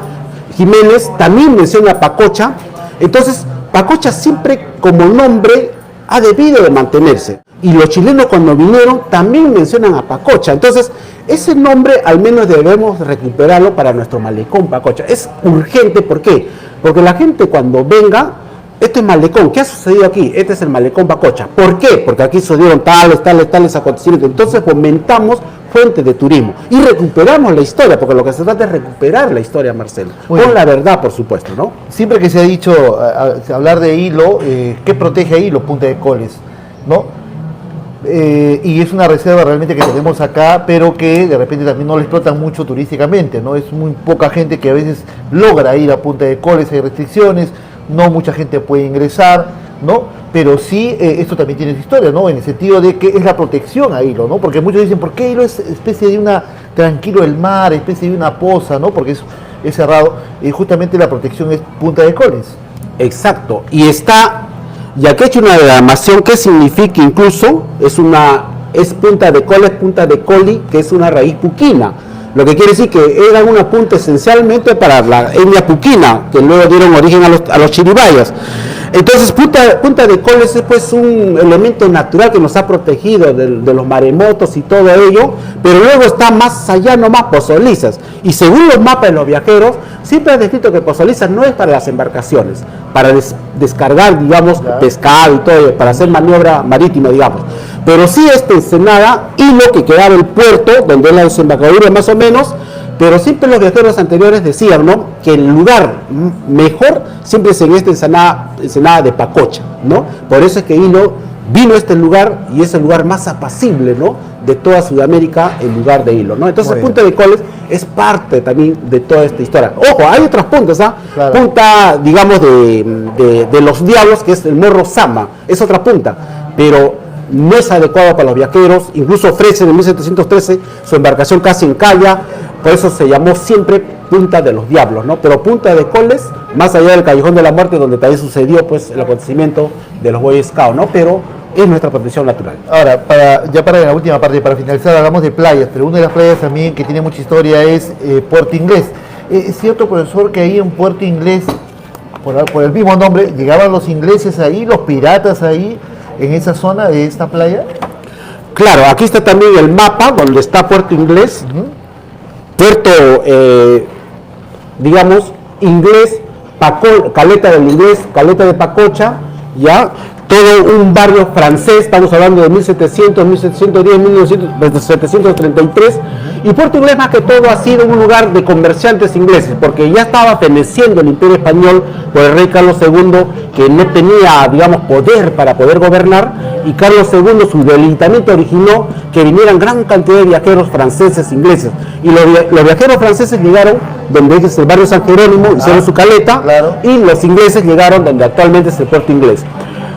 A: Jiménez también menciona a Pacocha. Entonces Pacocha siempre como nombre ha debido de mantenerse. Y los chilenos cuando vinieron también mencionan a Pacocha. Entonces, ese nombre al menos debemos recuperarlo para nuestro malecón Pacocha. Es urgente, ¿por qué? Porque la gente cuando venga, este es Malecón, ¿qué ha sucedido aquí? Este es el Malecón Pacocha. ¿Por qué? Porque aquí sucedieron tales acontecimientos. Entonces fomentamos fuentes de turismo y recuperamos la historia, porque lo que se trata es recuperar la historia, Marcelo, con la verdad, por supuesto, ¿no?
B: Siempre que se ha dicho, hablar de Hilo, ¿qué protege a Hilo? Punta de Coles, ¿no? Y es una reserva realmente que tenemos acá, pero que de repente también no la explotan mucho turísticamente, ¿no? Es muy poca gente que a veces logra ir a Punta de Coles, hay restricciones, no mucha gente puede ingresar, ¿no? Pero sí, esto también tiene su historia, ¿no? En el sentido de que es la protección a Hilo, ¿no? Porque muchos dicen, ¿por qué Hilo es especie de una, tranquilo el mar, especie de una poza, ¿no? Porque es cerrado, y justamente la protección es Punta de Coles.
A: Exacto, y aquí he hecho una diagramación que significa incluso, es Punta de Coles, Punta de Coli, que es una raíz puquina. Lo que quiere decir que era una punta esencialmente para la etnia puquina, que luego dieron origen a los chiribayas. Entonces, Punta de Coles es pues un elemento natural que nos ha protegido de los maremotos y todo ello, pero luego está más allá nomás Pozolizas. Y según los mapas de los viajeros, siempre han descrito que Pozolizas no es para las embarcaciones, para descargar, digamos, pescado y todo ello, para hacer maniobra marítima, digamos. Pero sí esta Ensenada, Hilo, que quedaba el puerto, donde es la desembocadura más o menos, pero siempre los viajeros anteriores decían, ¿no?, que el lugar mejor siempre es en esta Ensenada de Pacocha, ¿no? Por eso es que Hilo vino a este lugar y es el lugar más apacible, ¿no?, de toda Sudamérica, el lugar de Hilo, ¿no? Entonces Punta de Coles es parte también de toda esta historia. Ojo, hay otras puntas, ¿ah? Claro. Punta, digamos, de los Diablos, que es el Morro Sama, es otra punta, pero no es adecuado para los viajeros. Incluso ofrece en 1713 su embarcación casi en calla, por eso se llamó siempre Punta de los Diablos, ¿no? Pero Punta de Coles, más allá del Callejón de la Muerte, donde también sucedió pues el acontecimiento de los Boy Scouts, ¿no? Pero es nuestra protección natural.
B: Ahora, para la última parte, para finalizar, hablamos de playas, pero una de las playas también que tiene mucha historia es Puerto Inglés. ¿Es cierto, profesor, que ahí en Puerto Inglés, por el mismo nombre, llegaban los ingleses ahí, los piratas ahí, en esa zona de esta playa?
A: Claro, aquí está también el mapa donde está Puerto Inglés, Puerto, digamos, Inglés, Caleta del Inglés, Caleta de Pacocha, ya, todo un barrio francés, estamos hablando de 1700, 1710, 1733, y Puerto Inglés más que todo ha sido un lugar de comerciantes ingleses, porque ya estaba feneciendo el Imperio Español por el rey Carlos II, que no tenía, digamos, poder para poder gobernar, y Carlos II, su debilitamiento originó que vinieran gran cantidad de viajeros franceses, ingleses, y los viajeros franceses llegaron donde es el barrio San Jerónimo, hicieron su caleta, claro, y los ingleses llegaron donde actualmente es el Puerto Inglés.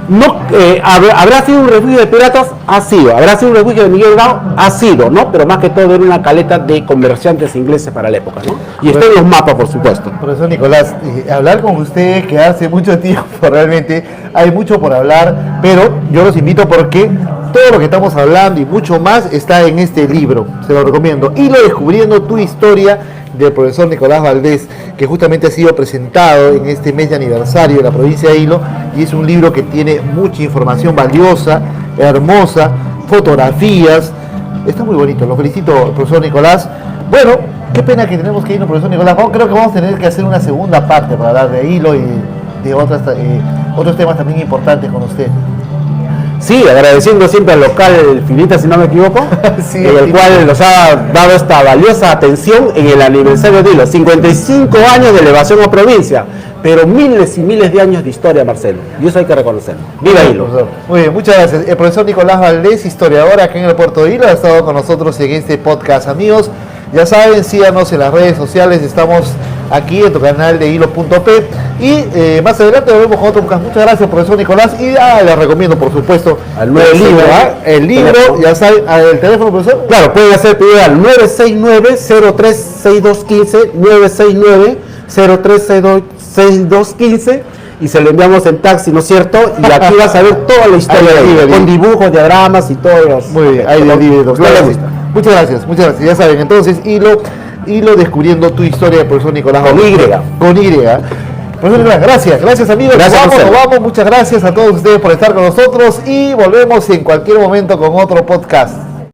A: No, ¿habrá sido un refugio de piratas? Ha sido. ¿Habrá sido un refugio de Miguel Grau? Ha sido, ¿no? Pero más que todo era una caleta de comerciantes ingleses para la época, ¿no? Y está en los mapas, por supuesto.
B: Profesor Nicolás, hablar con usted que hace mucho tiempo, realmente hay mucho por hablar, pero yo los invito porque todo lo que estamos hablando y mucho más está en este libro, se lo recomiendo. Hilo descubriendo tu historia, del profesor Nicolás Valdés, que justamente ha sido presentado en este mes de aniversario de la provincia de Hilo, y es un libro que tiene mucha información valiosa, hermosa, fotografías, está muy bonito. Lo felicito, profesor Nicolás. Bueno, qué pena que tenemos que irnos, profesor Nicolás. Creo que vamos a tener que hacer una segunda parte para hablar de Hilo y de otros temas también importantes con usted.
A: Sí, agradeciendo siempre al local Finita, si no me equivoco, sí, en el cual nos ha dado esta valiosa atención en el aniversario de Hilo. 55 años de elevación a provincia, pero miles y miles de años de historia, Marcelo, y eso hay que reconocerlo. ¡Viva Hilo!
B: Muy bien, muchas gracias. El profesor Nicolás Valdés, historiador acá en el puerto de Hilo, ha estado con nosotros en este podcast. Amigos, ya saben, síganos en las redes sociales, estamos aquí en tu canal de Hilo.p y más adelante nos vemos con otro podcast. Muchas gracias, profesor Nicolás, y les recomiendo, por supuesto, el libro, el libro, ya saben, el teléfono, profesor.
A: Claro, pueden hacer pedido al 969-036215, 969-036215, y se lo enviamos en taxi, ¿no es cierto? Y aquí vas a ver toda la historia de Hilo, con dibujos, diagramas y todos los...
B: Muy bien, ahí del libro. Muchas gracias, ya saben. Entonces, Hilo descubriendo tu historia, del profesor Nicolás.
A: Con Y.
B: Con Y. Profesor Nicolás, gracias amigos. Nos vamos. Muchas gracias a todos ustedes por estar con nosotros y volvemos en cualquier momento con otro podcast.